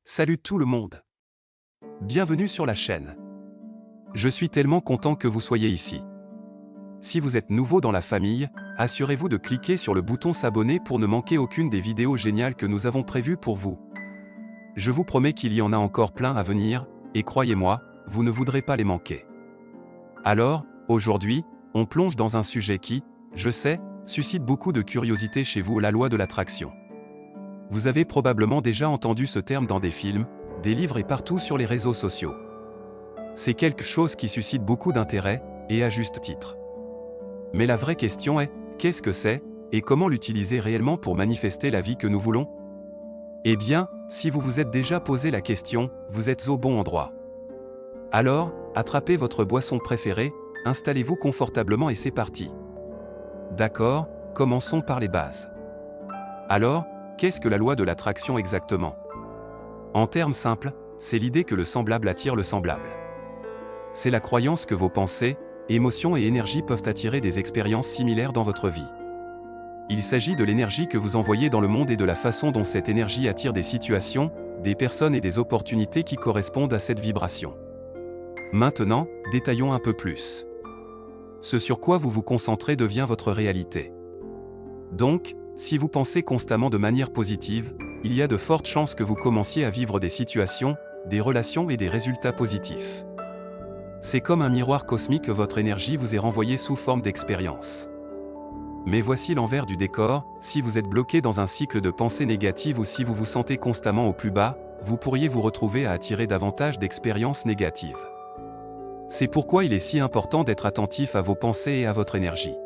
Salut tout le monde. Bienvenue sur la chaîne. Je suis tellement content que vous soyez ici. Si vous êtes nouveau dans la famille, assurez-vous de cliquer sur le bouton s'abonner pour ne manquer aucune des vidéos géniales que nous avons prévues pour vous. Je vous promets qu'il y en a encore plein à venir, et croyez-moi, vous ne voudrez pas les manquer. Alors, aujourd'hui, on plonge dans un sujet qui, je sais, suscite beaucoup de curiosité chez vous, la loi de l'attraction. Vous avez probablement déjà entendu ce terme dans des films, des livres et partout sur les réseaux sociaux. C'est quelque chose qui suscite beaucoup d'intérêt, et à juste titre. Mais la vraie question est, qu'est-ce que c'est, et comment l'utiliser réellement pour manifester la vie que nous voulons? Eh bien, si vous vous êtes déjà posé la question, vous êtes au bon endroit. Alors, attrapez votre boisson préférée, installez-vous confortablement et c'est parti. D'accord, commençons par les bases. Alors, qu'est-ce que la loi de l'attraction exactement? En termes simples, c'est l'idée que le semblable attire le semblable. C'est la croyance que vos pensées, émotions et énergies peuvent attirer des expériences similaires dans votre vie. Il s'agit de l'énergie que vous envoyez dans le monde et de la façon dont cette énergie attire des situations, des personnes et des opportunités qui correspondent à cette vibration. Maintenant, détaillons un peu plus. Ce sur quoi vous vous concentrez devient votre réalité. Donc, si vous pensez constamment de manière positive, il y a de fortes chances que vous commenciez à vivre des situations, des relations et des résultats positifs. C'est comme un miroir cosmique que votre énergie vous est renvoyée sous forme d'expérience. Mais voici l'envers du décor, si vous êtes bloqué dans un cycle de pensées négatives ou si vous vous sentez constamment au plus bas, vous pourriez vous retrouver à attirer davantage d'expériences négatives. C'est pourquoi il est si important d'être attentif à vos pensées et à votre énergie.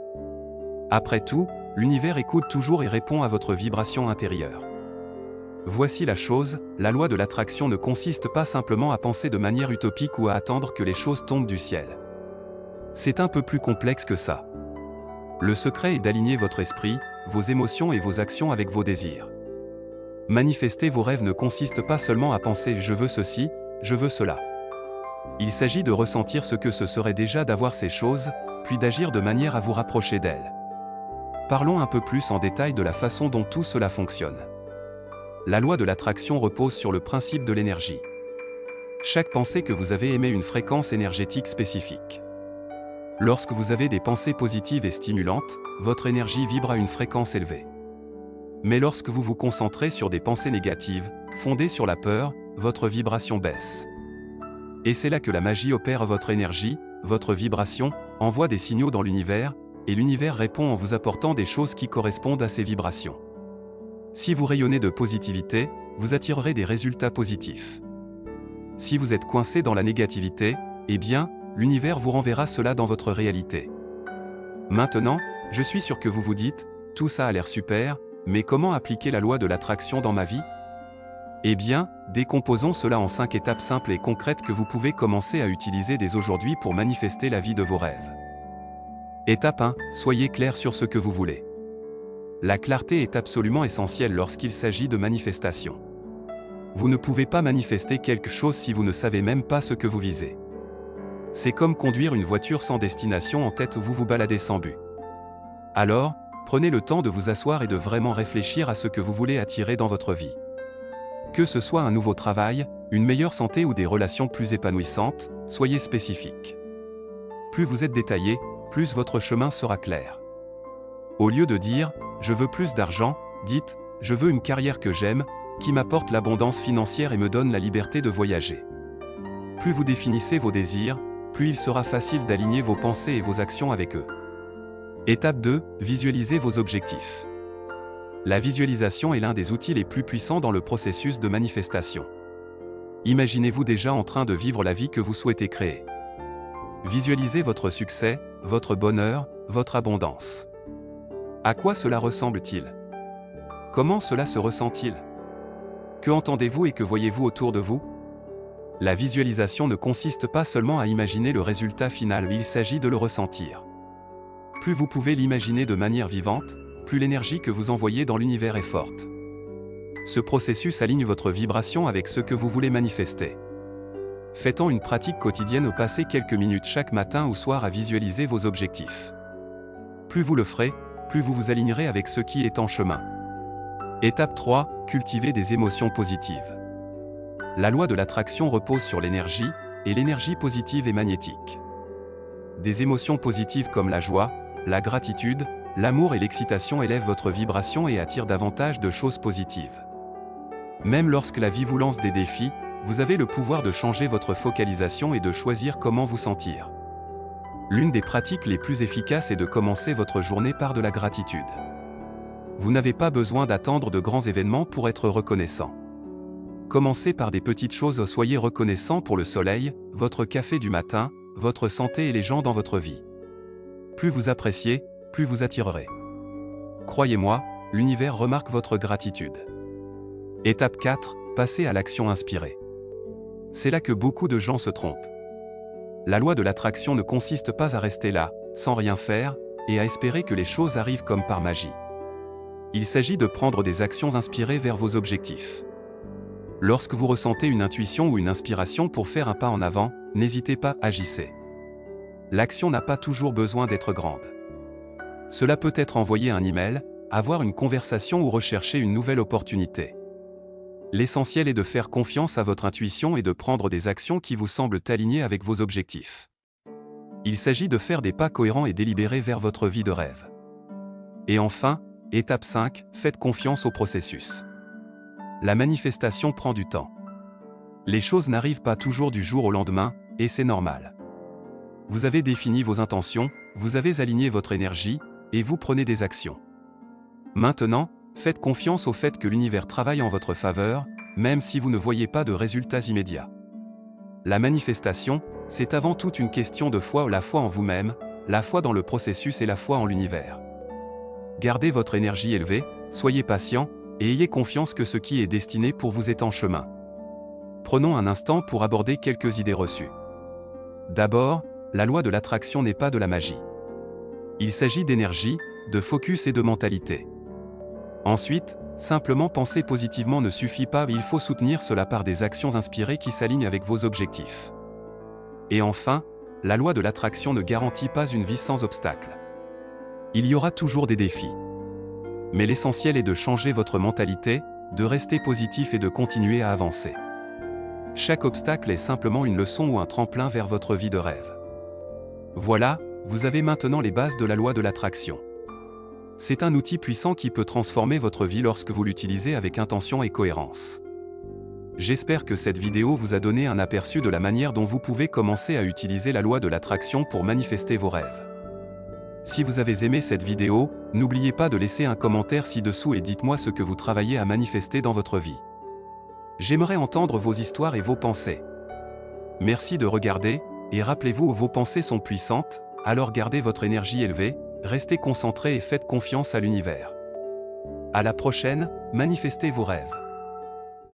Après tout, l'univers écoute toujours et répond à votre vibration intérieure. Voici la chose, la loi de l'attraction ne consiste pas simplement à penser de manière utopique ou à attendre que les choses tombent du ciel. C'est un peu plus complexe que ça. Le secret est d'aligner votre esprit, vos émotions et vos actions avec vos désirs. Manifester vos rêves ne consiste pas seulement à penser « je veux ceci, je veux cela ». Il s'agit de ressentir ce que ce serait déjà d'avoir ces choses, puis d'agir de manière à vous rapprocher d'elles. Parlons un peu plus en détail de la façon dont tout cela fonctionne. La loi de l'attraction repose sur le principe de l'énergie. Chaque pensée que vous avez émet une fréquence énergétique spécifique. Lorsque vous avez des pensées positives et stimulantes, votre énergie vibre à une fréquence élevée. Mais lorsque vous vous concentrez sur des pensées négatives, fondées sur la peur, votre vibration baisse. Et c'est là que la magie opère. Votre énergie, votre vibration, envoie des signaux dans l'univers, et l'univers répond en vous apportant des choses qui correspondent à ces vibrations. Si vous rayonnez de positivité, vous attirerez des résultats positifs. Si vous êtes coincé dans la négativité, eh bien, l'univers vous renverra cela dans votre réalité. Maintenant, je suis sûr que vous vous dites, tout ça a l'air super, mais comment appliquer la loi de l'attraction dans ma vie? Eh bien, décomposons cela en 5 étapes simples et concrètes que vous pouvez commencer à utiliser dès aujourd'hui pour manifester la vie de vos rêves. Étape 1, soyez clair sur ce que vous voulez. La clarté est absolument essentielle lorsqu'il s'agit de manifestation. Vous ne pouvez pas manifester quelque chose si vous ne savez même pas ce que vous visez. C'est comme conduire une voiture sans destination en tête où vous vous baladez sans but. Alors, prenez le temps de vous asseoir et de vraiment réfléchir à ce que vous voulez attirer dans votre vie. Que ce soit un nouveau travail, une meilleure santé ou des relations plus épanouissantes, soyez spécifique. Plus vous êtes détaillé, plus votre chemin sera clair. Au lieu de dire « je veux plus d'argent », dites « je veux une carrière que j'aime, qui m'apporte l'abondance financière et me donne la liberté de voyager ». Plus vous définissez vos désirs, plus il sera facile d'aligner vos pensées et vos actions avec eux. Étape 2, visualisez vos objectifs. La visualisation est l'un des outils les plus puissants dans le processus de manifestation. Imaginez-vous déjà en train de vivre la vie que vous souhaitez créer. Visualisez votre succès, votre bonheur, votre abondance. À quoi cela ressemble-t-il? Comment cela se ressent-il? Que entendez-vous et que voyez-vous autour de vous? La visualisation ne consiste pas seulement à imaginer le résultat final, il s'agit de le ressentir. Plus vous pouvez l'imaginer de manière vivante, plus l'énergie que vous envoyez dans l'univers est forte. Ce processus aligne votre vibration avec ce que vous voulez manifester. Faites-en une pratique quotidienne ou passez quelques minutes chaque matin ou soir à visualiser vos objectifs. Plus vous le ferez, plus vous vous alignerez avec ce qui est en chemin. Étape 3, cultivez des émotions positives. La loi de l'attraction repose sur l'énergie, et l'énergie positive est magnétique. Des émotions positives comme la joie, la gratitude, l'amour et l'excitation élèvent votre vibration et attirent davantage de choses positives. Même lorsque la vie vous lance des défis, vous avez le pouvoir de changer votre focalisation et de choisir comment vous sentir. L'une des pratiques les plus efficaces est de commencer votre journée par de la gratitude. Vous n'avez pas besoin d'attendre de grands événements pour être reconnaissant. Commencez par des petites choses, soyez reconnaissant pour le soleil, votre café du matin, votre santé et les gens dans votre vie. Plus vous appréciez, plus vous attirerez. Croyez-moi, l'univers remarque votre gratitude. Étape 4, passez à l'action inspirée. C'est là que beaucoup de gens se trompent. La loi de l'attraction ne consiste pas à rester là, sans rien faire, et à espérer que les choses arrivent comme par magie. Il s'agit de prendre des actions inspirées vers vos objectifs. Lorsque vous ressentez une intuition ou une inspiration pour faire un pas en avant, n'hésitez pas, agissez. L'action n'a pas toujours besoin d'être grande. Cela peut être envoyer un email, avoir une conversation ou rechercher une nouvelle opportunité. L'essentiel est de faire confiance à votre intuition et de prendre des actions qui vous semblent alignées avec vos objectifs. Il s'agit de faire des pas cohérents et délibérés vers votre vie de rêve. Et enfin, étape 5, faites confiance au processus. La manifestation prend du temps. Les choses n'arrivent pas toujours du jour au lendemain, et c'est normal. Vous avez défini vos intentions, vous avez aligné votre énergie, et vous prenez des actions. Maintenant, faites confiance au fait que l'univers travaille en votre faveur, même si vous ne voyez pas de résultats immédiats. La manifestation, c'est avant tout une question de foi, la foi en vous-même, la foi dans le processus et la foi en l'univers. Gardez votre énergie élevée, soyez patient, et ayez confiance que ce qui est destiné pour vous est en chemin. Prenons un instant pour aborder quelques idées reçues. D'abord, la loi de l'attraction n'est pas de la magie. Il s'agit d'énergie, de focus et de mentalité. Ensuite, simplement penser positivement ne suffit pas, il faut soutenir cela par des actions inspirées qui s'alignent avec vos objectifs. Et enfin, la loi de l'attraction ne garantit pas une vie sans obstacles. Il y aura toujours des défis. Mais l'essentiel est de changer votre mentalité, de rester positif et de continuer à avancer. Chaque obstacle est simplement une leçon ou un tremplin vers votre vie de rêve. Voilà, vous avez maintenant les bases de la loi de l'attraction. C'est un outil puissant qui peut transformer votre vie lorsque vous l'utilisez avec intention et cohérence. J'espère que cette vidéo vous a donné un aperçu de la manière dont vous pouvez commencer à utiliser la loi de l'attraction pour manifester vos rêves. Si vous avez aimé cette vidéo, n'oubliez pas de laisser un commentaire ci-dessous et dites-moi ce que vous travaillez à manifester dans votre vie. J'aimerais entendre vos histoires et vos pensées. Merci de regarder, et rappelez-vous, vos pensées sont puissantes, alors gardez votre énergie élevée, restez concentré et faites confiance à l'univers. À la prochaine, manifestez vos rêves.